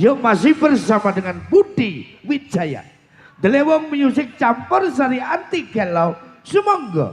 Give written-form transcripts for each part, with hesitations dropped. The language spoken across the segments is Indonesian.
Yuk masih bersama dengan Budi Wijaya. Delewong Music campur sari anti galau. Sumangga.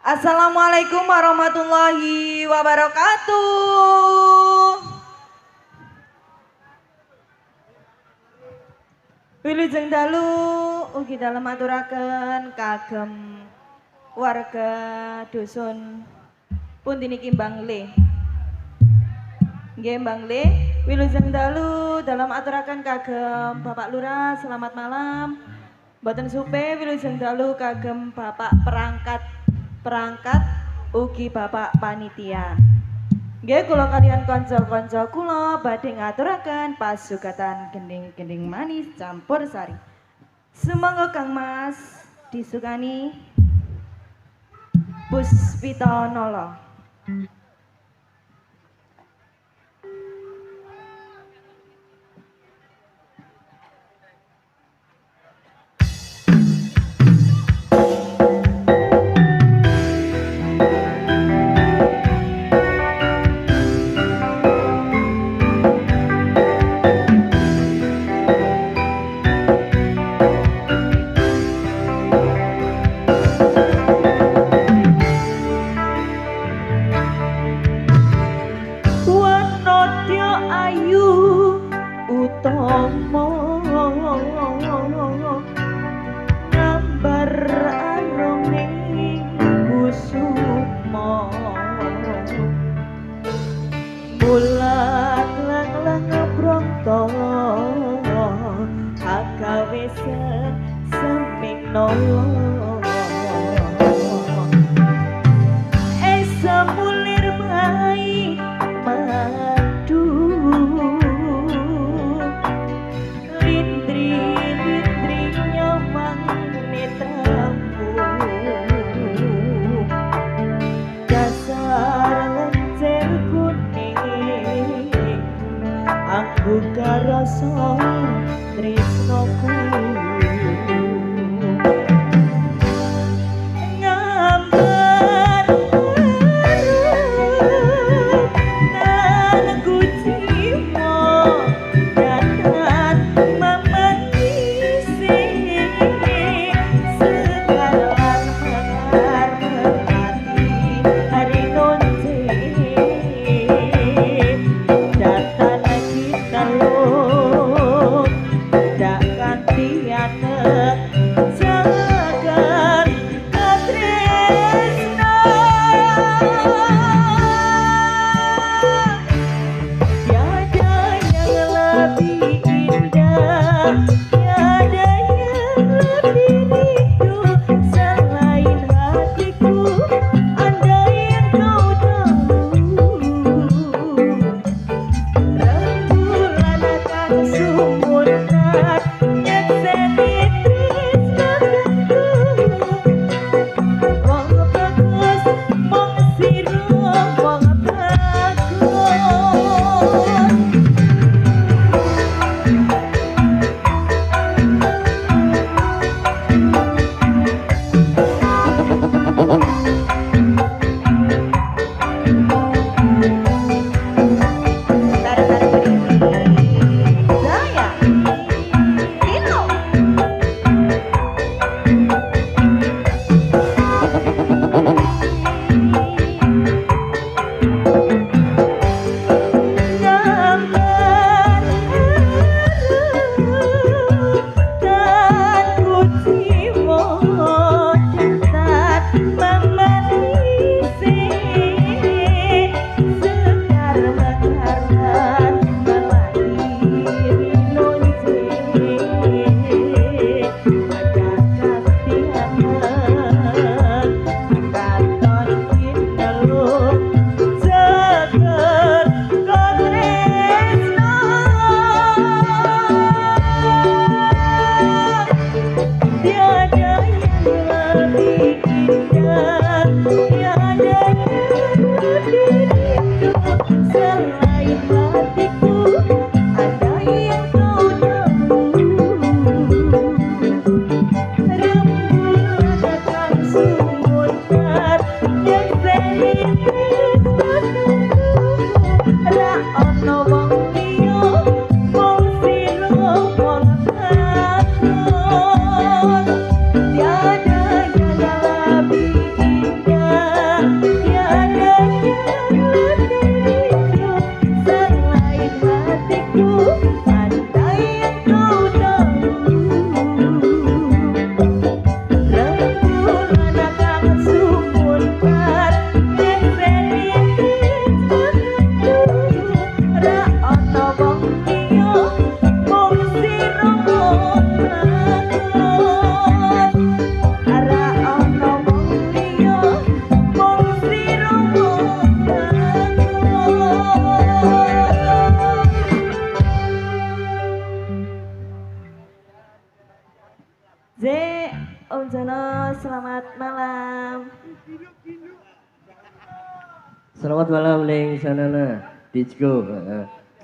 Assalamualaikum warahmatullahi wabarakatuh. Wilujeng dalu ugi dalem aturaken kagem warga dusun pundi niki Mbang Le. Nggih Mbang Le, wilujeng dalu dalam aturaken kagem Bapak Lurah selamat malam. Mboten supe wilujeng dalu kagem Bapak perangkat ugi Bapak panitia. Nggih kula kaliyan kanca-kanca kula badhe ngaturaken pasugatan gending-gending manis campur sari. Sumangga Kang Mas disukani Puspita Nala. malam. Selamat malam Neng Sanana, Dijko.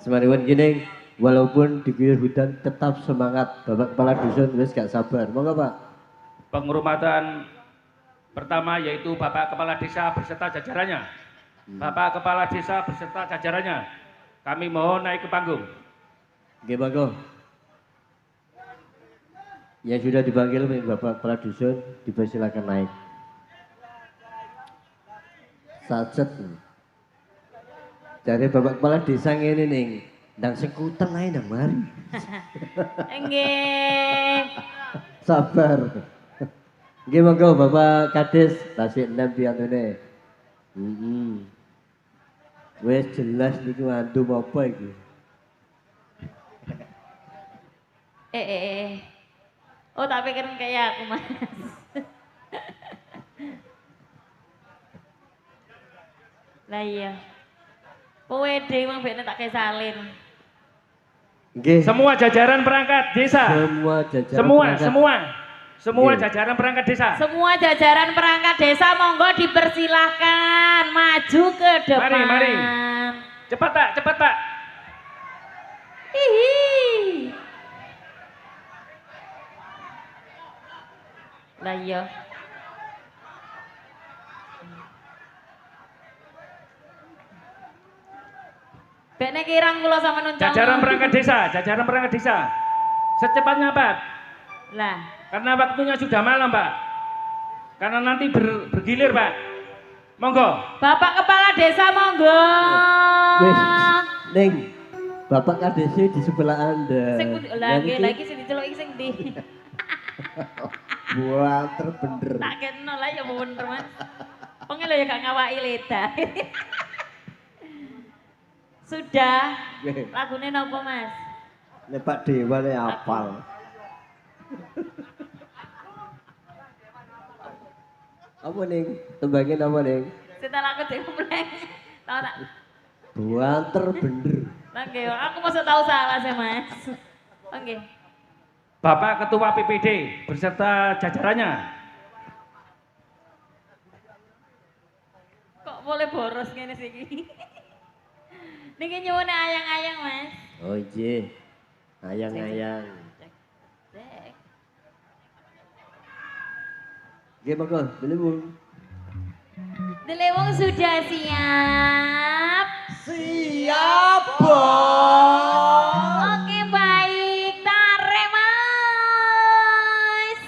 Semariwan gini, walaupun diguyur hujan tetap semangat. Bapak Kepala Dusun wis gak sabar. Monggo Pak. Penghormatan pertama yaitu Bapak Kepala Desa beserta jajarannya. Bapak Kepala Desa beserta jajarannya. Kami mohon naik ke panggung. Oke monggo. Yang sudah dipanggil Bapak Kepala Dusun dipersilakan naik. Sacet. Dari Bapak Kepala Desa ini nih, ndang sekutan ae ndang mari. Nggih. Sabar. Nggih monggo Bapak Kades, tasik enem piantune. Wes jelas niku antum apa iki? Oh tak pikir kayak aku mas. Lah iya. Kowe dhewe wong bene tak kayak salin. Nggih. Semua jajaran perangkat desa. Semua jajaran Semua Nggih. jajaran perangkat desa. Semua jajaran perangkat desa monggo dipersilahkan maju ke depan. Mari. Cepat tak. Hihi. Lah iya. Bekne kirang kula sama nuncang. Jajaran perangkat desa. Secepatnya Pak. Lah, Karena waktunya sudah malam Pak. Karena nanti bergilir Pak. Monggo. Bapak Kepala Desa monggo. Wes, Neng. Bapak Kades di sebelah Anda. Sing pundi? Lah nggih, lagi sing diceluk iki sing ndi? Buanter bener. Tak kena lah ya bener Mas. Wong lho ya gak ngawaki leda. Sudah. Nggih. Lagune napa Mas? Nek Pak Dewa nek apal. Apa Neng? Tembangin apa Neng? Setelah aku dhewe mleng. Tahu tak? Buanter bener. Lah nggih, aku masa tahu salah sih Mas. Oke. Bapak Ketua PPD beserta jajarannya. Kok boleh boros ngene sih iki? Niki nyuwun ayang-ayang Mas. Oh iya. Ayang-ayang. Cek. Nggih monggo, belum. Delewong sudah siap. Siap, Bos. Oke baik, tarik Mas.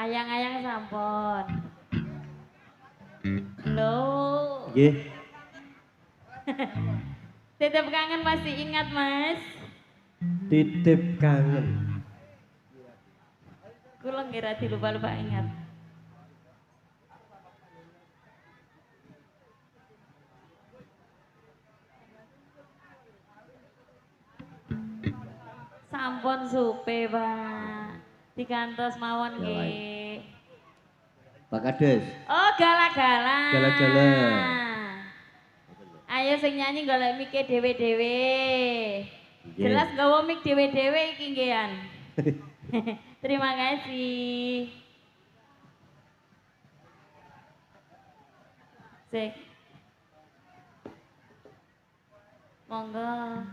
Ayang-ayang sampun. Halo. Nggih. Tetap kangen masih ingat, Mas? Titip kangen. Kula ngira dilupa-lupa ingat. Sampun supe, Pak. Dikantos mawon Ya, nggih. Pak Kades. Oh, galak-galak. Galak-galak. Ayo sing nyanyi golek mike dhewe-dhewe. Nggih. Jelas nggawa mik dhewe-dhewe iki nggihan. Terima kasih. Sik. Monggo.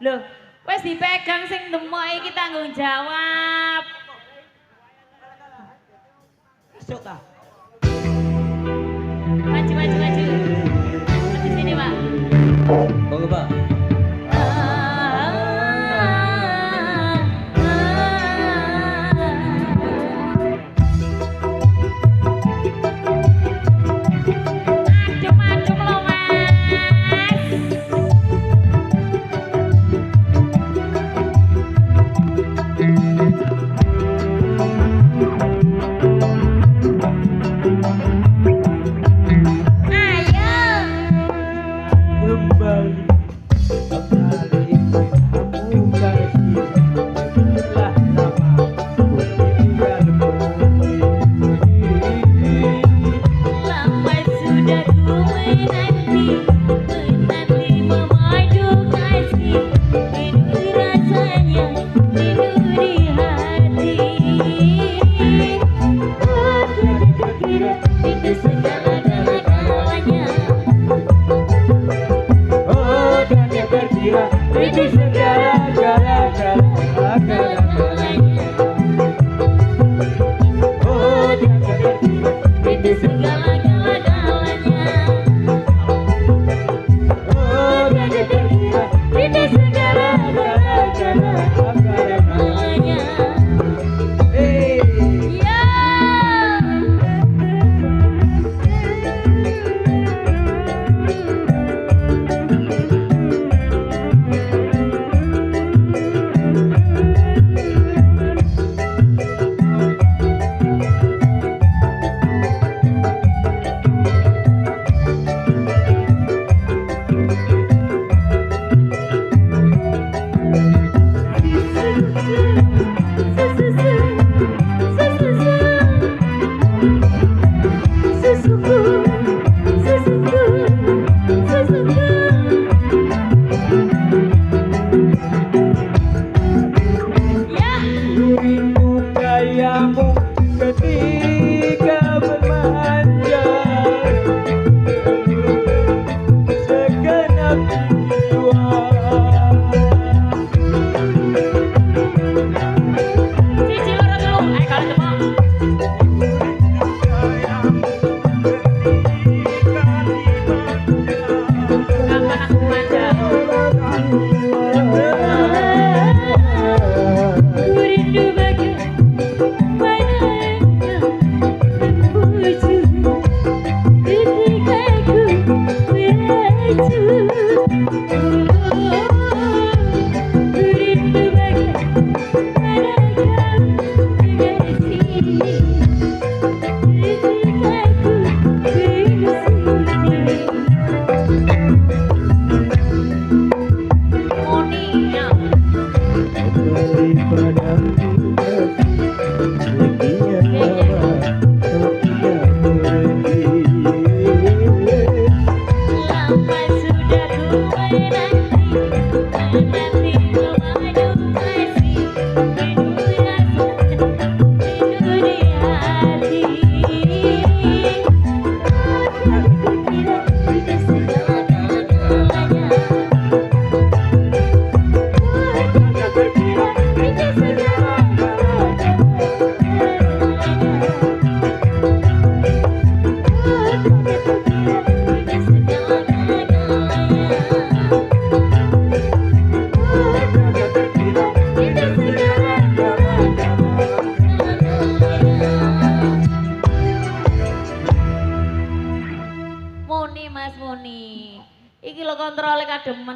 Loh, wis dipegang sing demok iki tanggung jawab. Masuk ta? Maju, maju, maju. Di sini, Pak. Monggo, Pak. Adem-adem loh, Mas.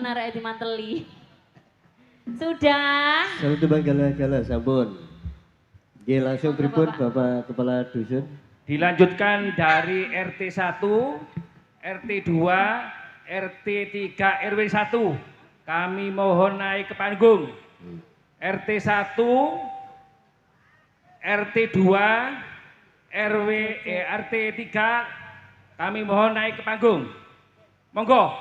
arek dimanteli. Sudah. Satu tembang gala-gala sampun. Nggih langsung pripun Bapak Kepala Dusun? Dilanjutkan dari RT 1, RT 2, RT 3, RW 1. Kami mohon naik ke panggung. RT 1, RT 2, RT 3, kami mohon naik ke panggung. Monggo.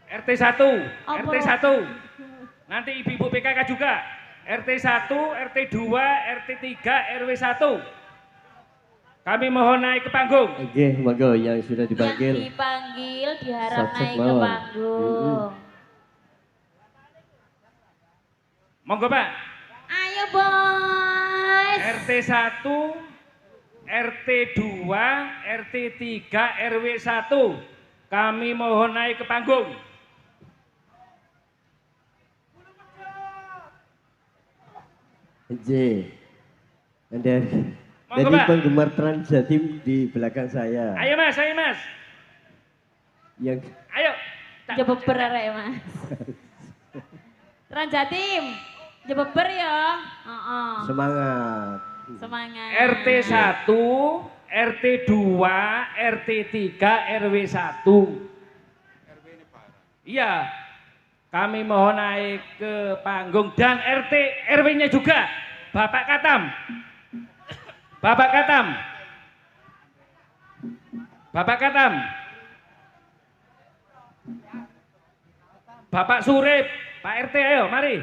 RT 1, RT 1. Nanti ibu-ibu PKK juga. RT 1, RT 2, RT 3, RW 1. Kami mohon naik ke panggung. Oke, monggo yang sudah dipanggil. Yang dipanggil diharap Sukses naik ke mawon. panggung. Monggo Pak. Ayo boys. RT 1, RT 2, RT 3, RW 1. Kami mohon naik ke panggung. J. Anda Monggo, jadi Pak. penggemar Trans Jatim di belakang saya. Ayo Mas, ayo Mas. Yang Ayo. Jebeber arek Mas. Ranjatim. Jebeber ya. Heeh. semangat. Semangat. RT 1, RT 2, RT 3, RW 1. Iya. Kami mohon naik ke panggung dan RT RW-nya juga. Bapak Katam. Bapak Katam. Bapak Katam. Bapak Surip, Pak RT ayo mari.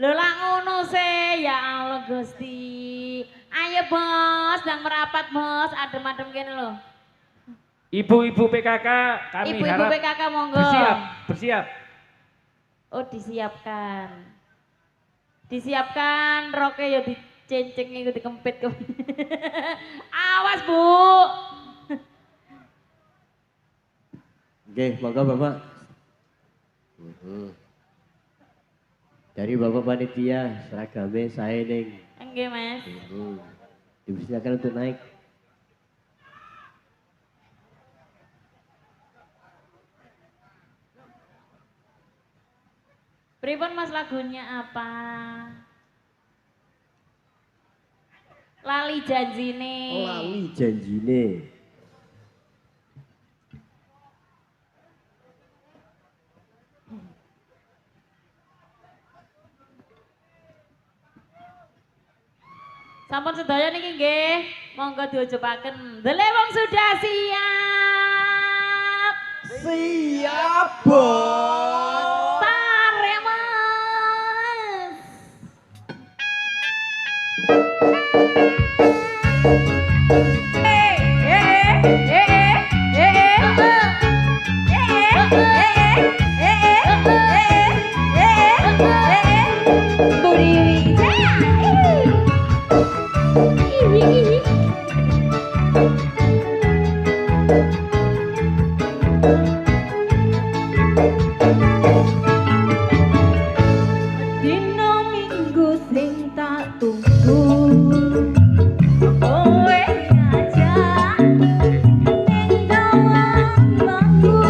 Lho lah ngono sih, ya Allah Gusti. Ayo bos, ndang merapat bos, adem-adem kene lho. Ibu-ibu PKK kami Ibu-ibu harap PKK monggo. bersiap. Oh disiapkan. Disiapkan roknya ya dicenceng iku dikempit kok. Awas Bu. Oke, monggo Bapak. Dari Bapak Panitia, seragamnya saya ning. Enggak Mas. Dipersilakan untuk naik. Pripun Mas lagunya apa? Lali janjine. Lali janjine. Sampun sedaya niki nggih, monggo diojobaken. Delewong sudah siap. Siap, Bos. Tare Mas. Dino minggu sing tak tunggu, kowe ngajak ning dalam bangku.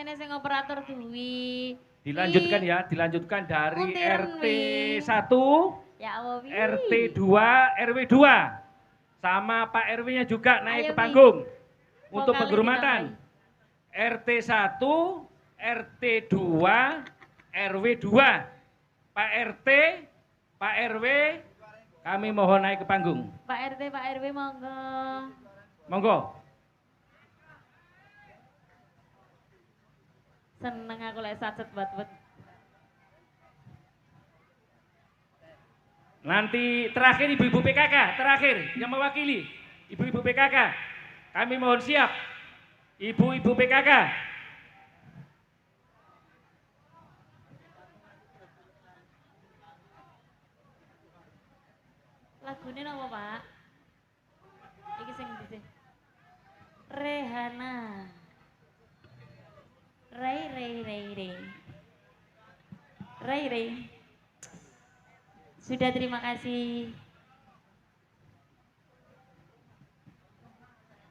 kene sing operator duwi. Dilanjutkan ya, dilanjutkan dari Untiran, RT Wi. 1, Ya Allah, Wi. RT 2, RW 2. Sama Pak RW-nya juga naik Ayo, ke Wi. panggung. Untuk Vokali penghormatan. RT 1, RT 2, RW 2. Pak RT, Pak RW, kami mohon naik ke panggung. Pak RT, Pak RW monggo. Monggo. Seneng aku lek sacet buat. Nanti terakhir ibu-ibu PKK, terakhir yang mewakili ibu-ibu PKK. Kami mohon siap, ibu-ibu PKK. Lagunya apa, Pak? Iki sing ndi? Rehana. Ray. Sudah, terima kasih.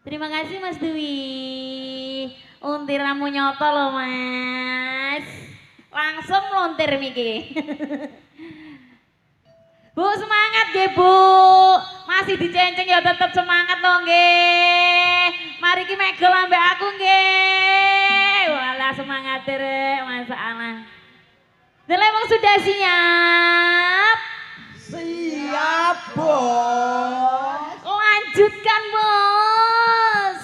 Terima kasih Mas Dwi. Untiramu nyoto loh Mas. Langsung lontir Miki. Bu semangat nggih Bu. Masih dicenceng ya tetap semangat loh nggih. Mari ki megel ambek aku nggih. Walah semangat rek masalah. Emang sudah siap? Siap, Bos. Lanjutkan Bos.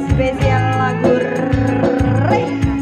Spesial lagu Rehana.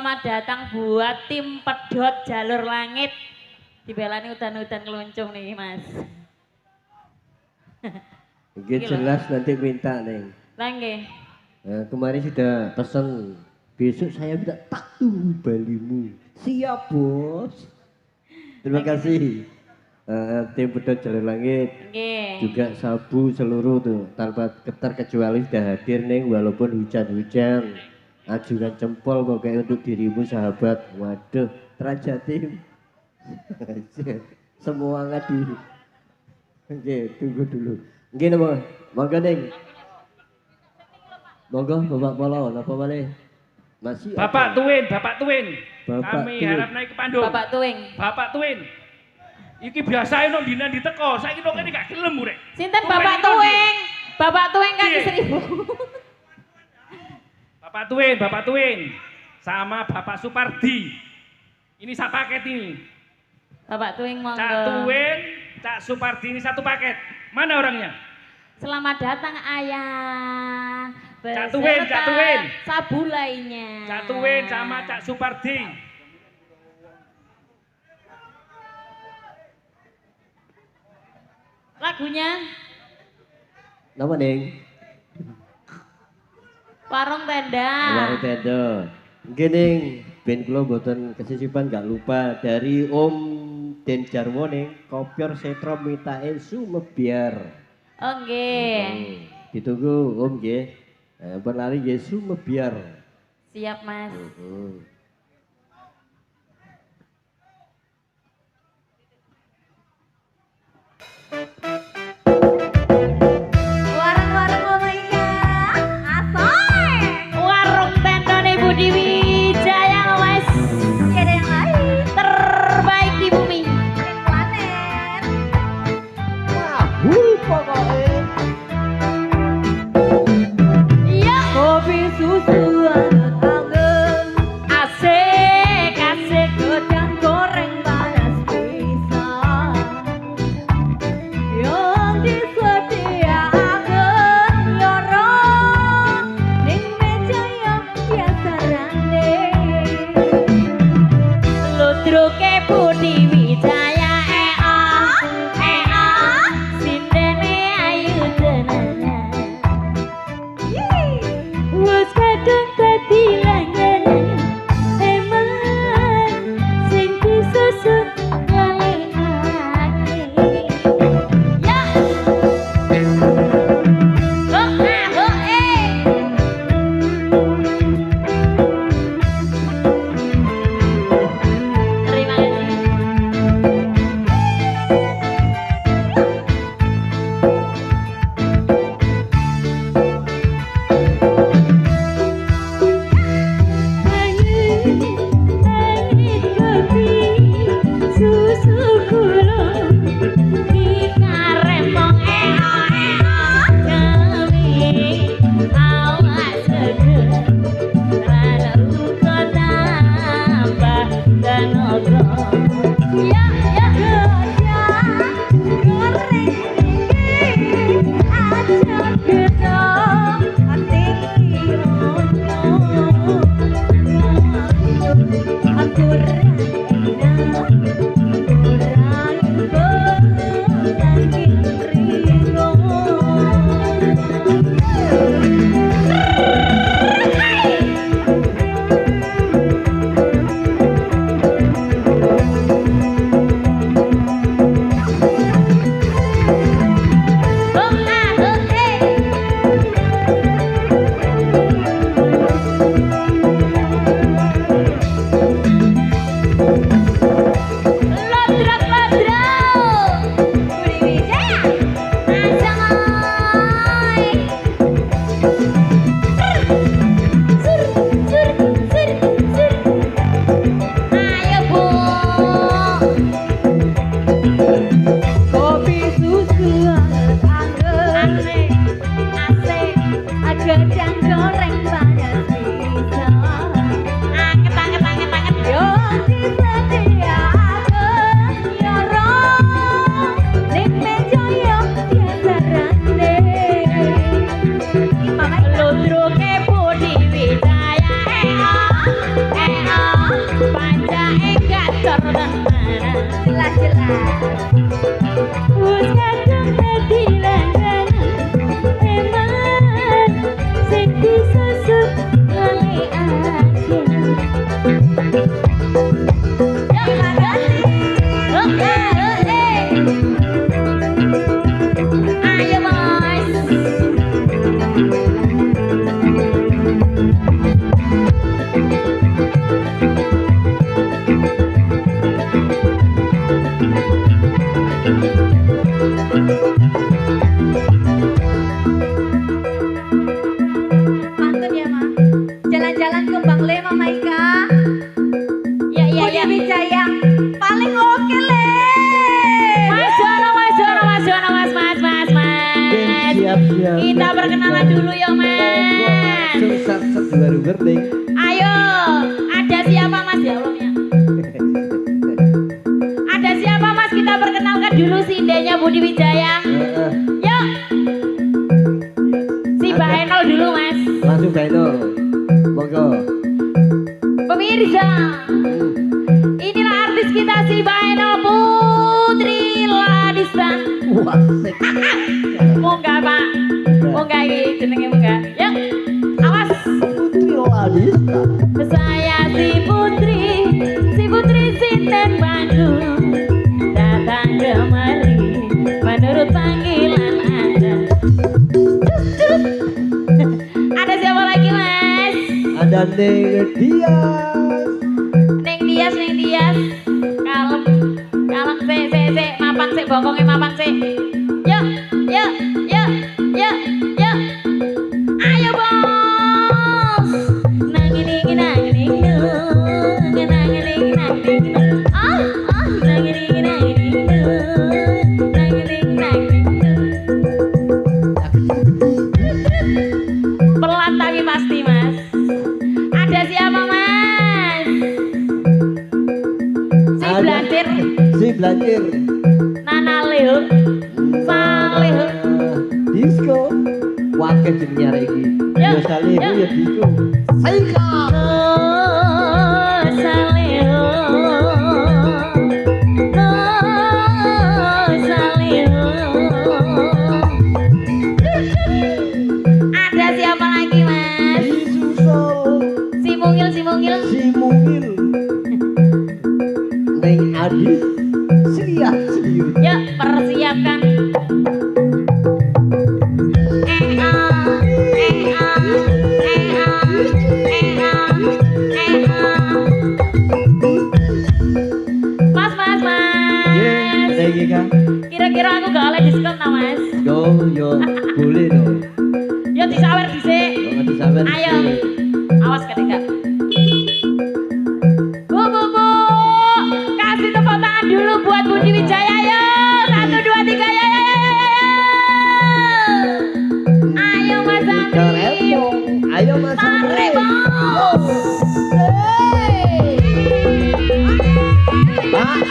Selamat datang buat tim pedot jalur langit. Dibelani udan-udan keluncung nih Mas. Mungkin jelas nanti minta Neng. Langge. Nah, kemarin sudah pesan, besok saya minta tattoo balimu. Siap bos. Terima kasih. Tim pedot jalur langit. Nggih. Juga sabu seluruh tuh tanpa terkecuali sudah hadir Neng walaupun hujan-hujan. Ajukan jempol pokoknya untuk dirimu sahabat. Waduh, Trajatim. Semua ngadi. Oke, tunggu dulu. Gini monggo Neng. Monggo Bapak Polo, apa malih? Masih Bapak Tuwin, Bapak Tuwin. Bapak Kami Tuwin. harap naik ke panggung. Bapak Tuwing. Bapak Tuwin. Iki biasa ono dina diteko, saiki kok kene gak gelem urek. Sinten Kok Bapak main itu, Tuwing? Bapak Tuwing kaki Iya. 1000. Bapak Tuwin. Sama Bapak Supardi. Ini satu paket ini. Bapak Tuwing monggo. Cak Tuwin, Cak Supardi ini satu paket. Mana orangnya? Selamat datang Ayah. Cak Tuwin, Cak Beserta Tuwin. sabu lainnya. Cak Tuwin sama Cak Supardi. Lagunya Nama Neng? Warung Tenda. Warung Tenda. Mungkin Neng, band kula mboten kesisipan gak lupa dari Om Den Jarwo Neng, Kopior Setro Mitae Sumebiar. Oh nggih. Ditunggu Om nggih. Berlari nggih Sumebiar. Siap Mas. Warung-warung Omega, asoy. Warung Tenda nih Budi Wijaya Mas. Gak ada yang lain. Terbaik di bumi. Planet. Iya. Kopi susu anget-anget. Pantun ya, Ma. Jalan-jalan ke Bangle, Mama Ika. Ya ya Budi ya. Wijaya paling oke le. Mas Jono, Mas Jono, Mas Jono, Mas, Mas, Mas, Mas. Siap-siap. Kita perkenalan dulu ya, Mas. Sukses baru berding. Ayo, ada siapa Mas ya Allahnya? Ada siapa Mas? Kita perkenalkan dulu si indenya Budi Wijaya. Yuk. Si Mbak Enol dulu Mas. Langsung Mbak Enol. Monggo. Pemirsa, inilah artis kita si Mbak Enol Putri Ladista. Wah, sek. Munggah Pak, munggah iki jenenge munggah. Yuk, awas. Putri Ladista. Saya si Putri Sinten Bandung. Datang kemari menurut panggilan Anda. Ada siapa lagi Mas? Ada Neng Dias. Neng Dias, Neng Dias. Kalem, kalem, sik, mapan sik, bokongnya mapan sik. Yuk, yuk, yuk, yuk, yuk. Ayo bos. Nang ini, nang ini, nang ini, nang ini. Ah, ah, nang ini, nang ini, nang ini, nang ini. Pelan tapi pasti Mas. Ada siapa Mas? Si Ada- Blantir, Si Blantir. Nana Leo, Saleh. Disco. Wakil jenenge arek iki. Ya, Ya Saleh ya. ya disco. Saika. Oh, Saleo. Oh, Saleo. Ada siapa lagi Mas? Disusul. Si Mungil, si Mungil. Si Mungil. Neng Adis. Selia serius. Ya, persiapkan. Mas, mas, Ye, mas. lagi kan. Kira-kira aku gak oleh diskon tak mas? Yo, boleh dong. Ya disawer dhisik. Jangan disabar. Ayo, awas ketika. Bu, kasih tepuk tangan dulu buat Budi Wijaya ya. 1, 2, 3 ya. Ayo Mas Andri. Ayo Mas Mari Andre. bos. Awas.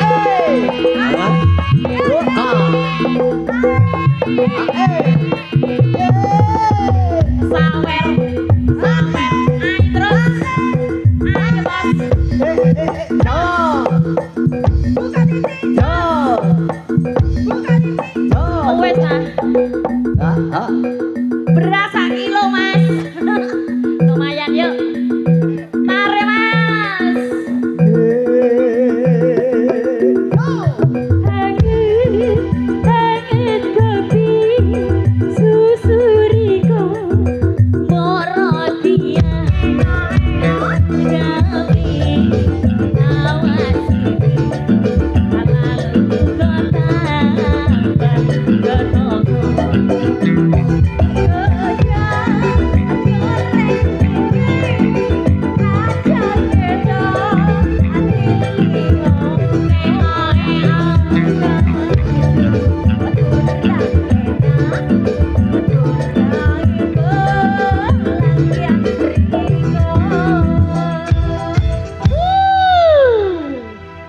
Sawer, terus. Ayo bos. Wes ah. Berasa kilo mas. Lumayan yuk. Mari mas. Hangit babi susuriko morotia kami awasi lalu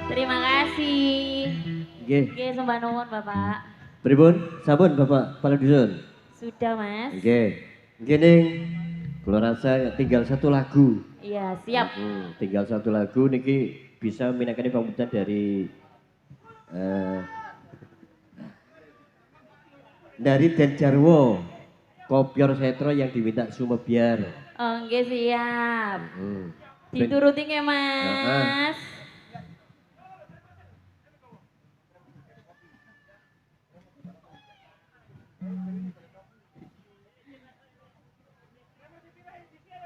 Terima kasih. Nggih. Oke, sembah nuwun Bapak. Pripun? Sampun Bapak Kepala Dusun. Sudah Mas. Nggih. Nggih ning kula rasa tinggal satu lagu. Iya, siap. Tinggal satu lagu niki bisa minangkani pamungkas dari Den Jarwo Kopior Setro yang diminta Sumebiar. Oke, siap. Hmm. Dituruti nggih, Mas.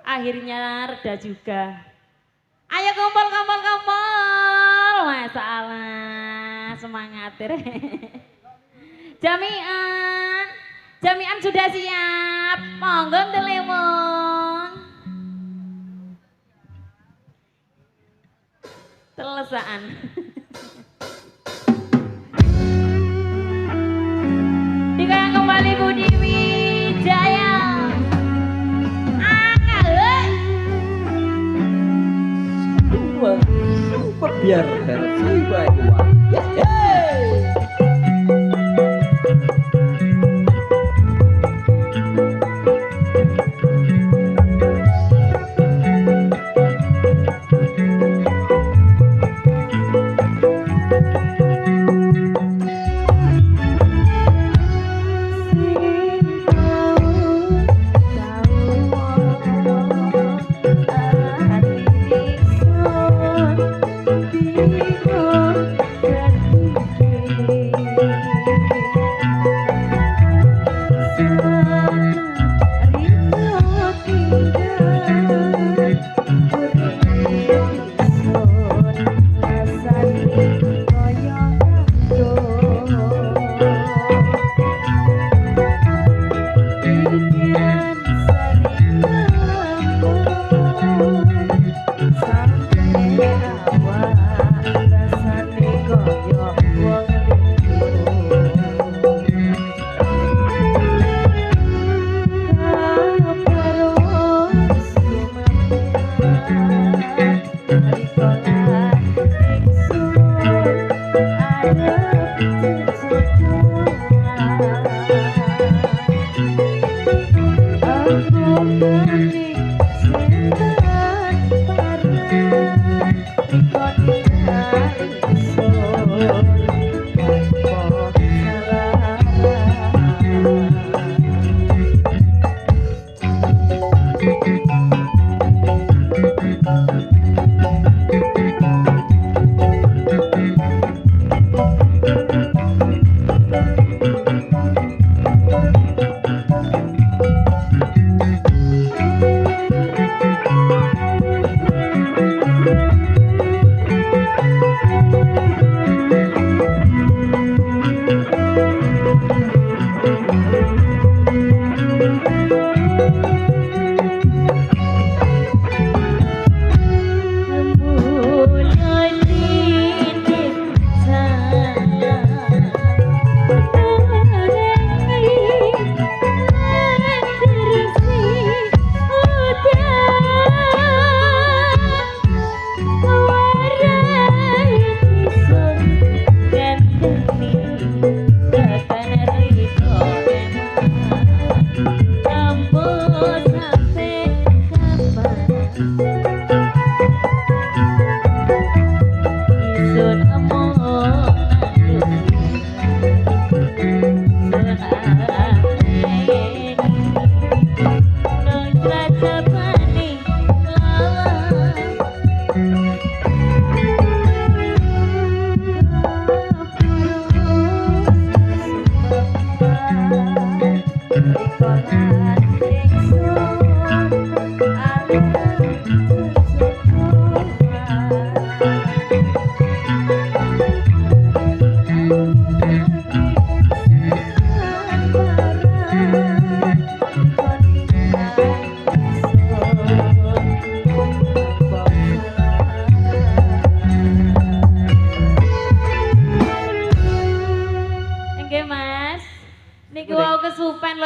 Akhirnya reda juga. Ayo kumpul. Masalah semangat. Jamian. Jamian sudah siap. Monggo Telewong. Telesaan. Digoyang kembali Budi Wijaya. Super biar versi Banyuwangi.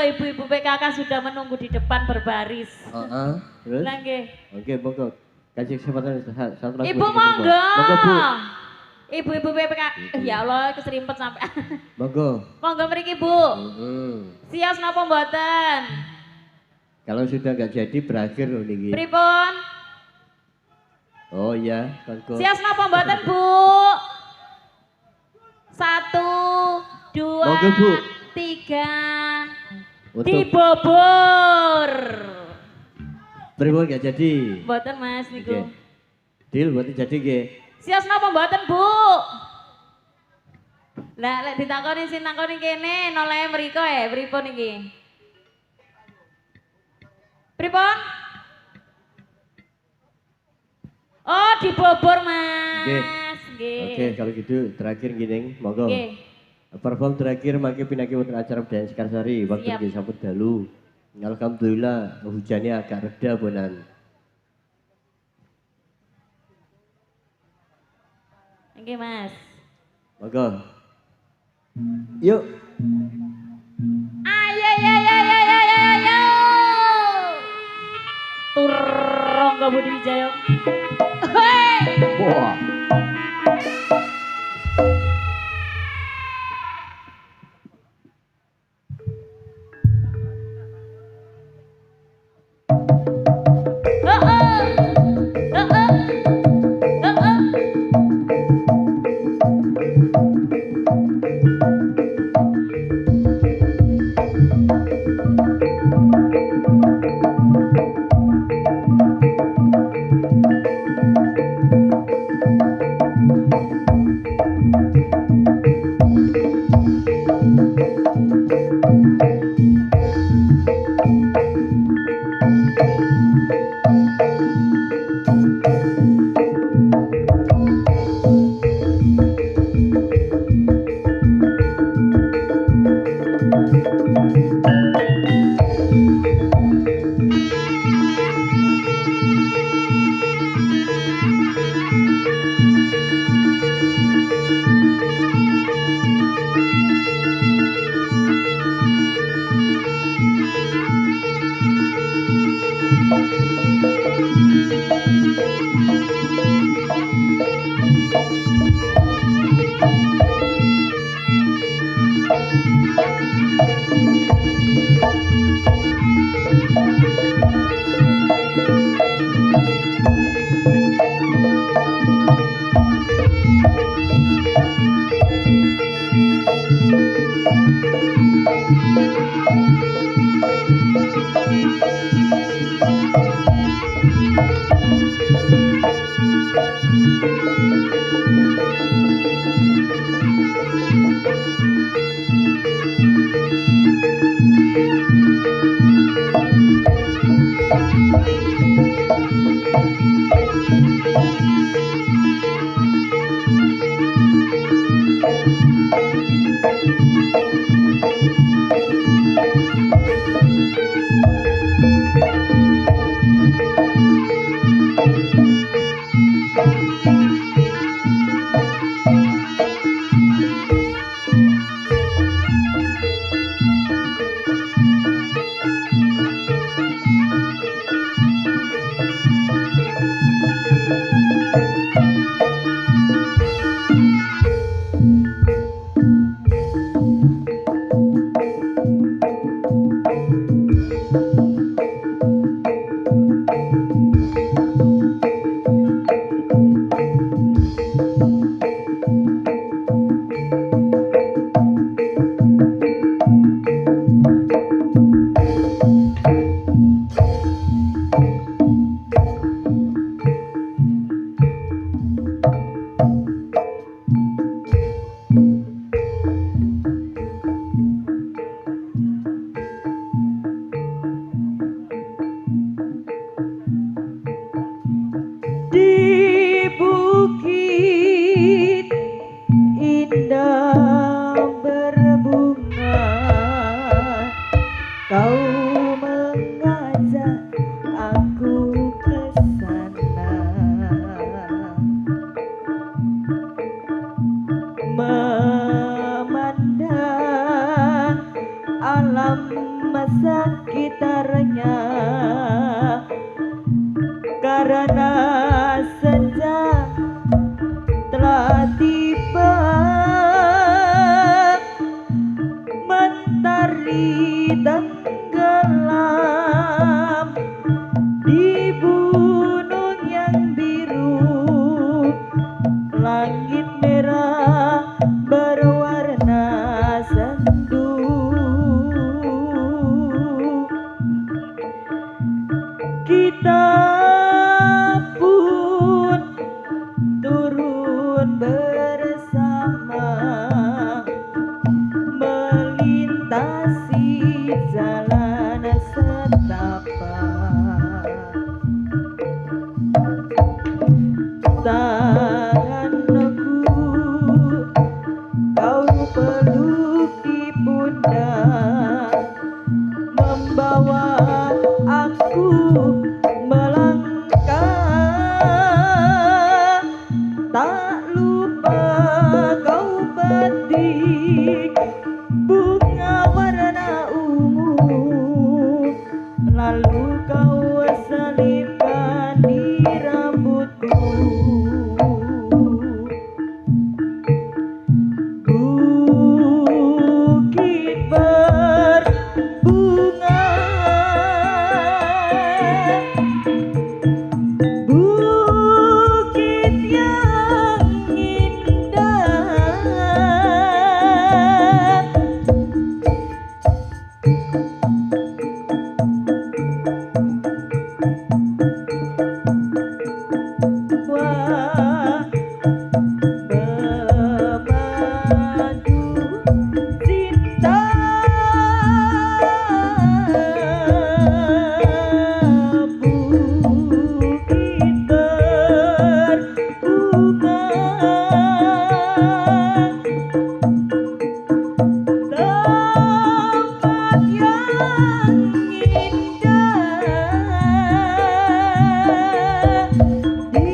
ibu-ibu PKK sudah menunggu di depan berbaris. Terus? Nggih. Oke, monggo. Kasih kesempatan satu lagu. Ibu monggo. Monggo, Bu. Ibu-ibu PKK. Ya Allah, keserimpet sampai. Monggo. Monggo mriki, Bu. Sias napa mboten? Kalau sudah nggak jadi berakhir loh niki. Pripun? Oh iya, monggo. Sias napa mboten, Bu? 1, 2, Monggo, Bu. 3. Untuk Dibobor. pripun nggak jadi? Mboten Mas niku. Oke. Deal mboten jadi nggih. Sias napa mboten, Bu? Lah lek ditakoni sing takoni kene noleh mriko pripun iki? Pripun? Oh, dibobor, Mas. Nggih. Nggih. Oke, kalau gitu terakhir gini, monggo. Nggih. Perform terakhir mangke pinake wonten acara budaya Sekarsari waktu Siap. nggih sampun dalu. Alhamdulillah hujannya agak reda bonan. Oke Mas. Monggo. Yuk. Ayo ya ya ya ya ya ya. Turangga Budi Wijaya. Hei. Wah. Di bukit indah berbunga, kau mengajak aku ke sana, memandang alam sekitarnya, karena senja telah tiba, mentari tenggelam di gunung yang biru, langit merah berwarna sendu. Kita pun turun bersama, melintasi jalan setapak. Tanganku kau peluk, membawa aku melangkah, tak lupa kau petik bunga warna ungu, lalu kau selipkan di rambutku. Bukit berbunga, bukit yang indah, wah pemandu cinta, bukit berbunga, tempat yang indah, di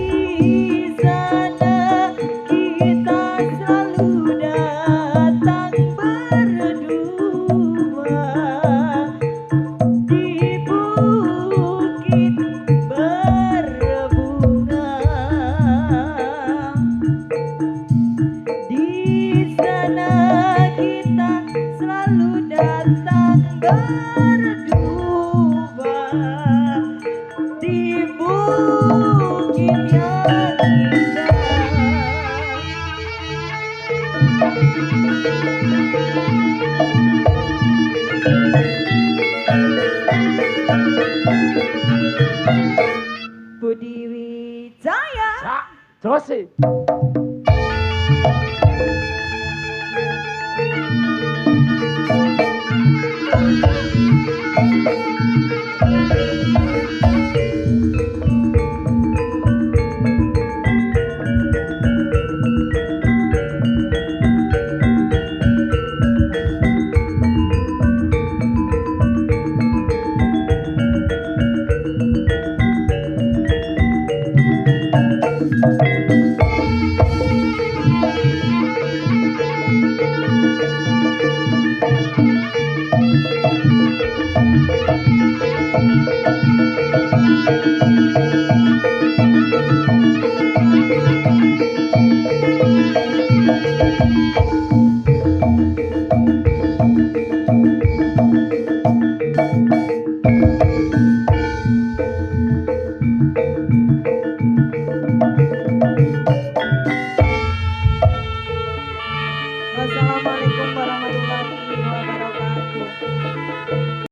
sana kita selalu datang berdua, di bukit berbunga. Di sana kita selalu datang berdua, di bukit yang indah. Budi Wijaya. Josi.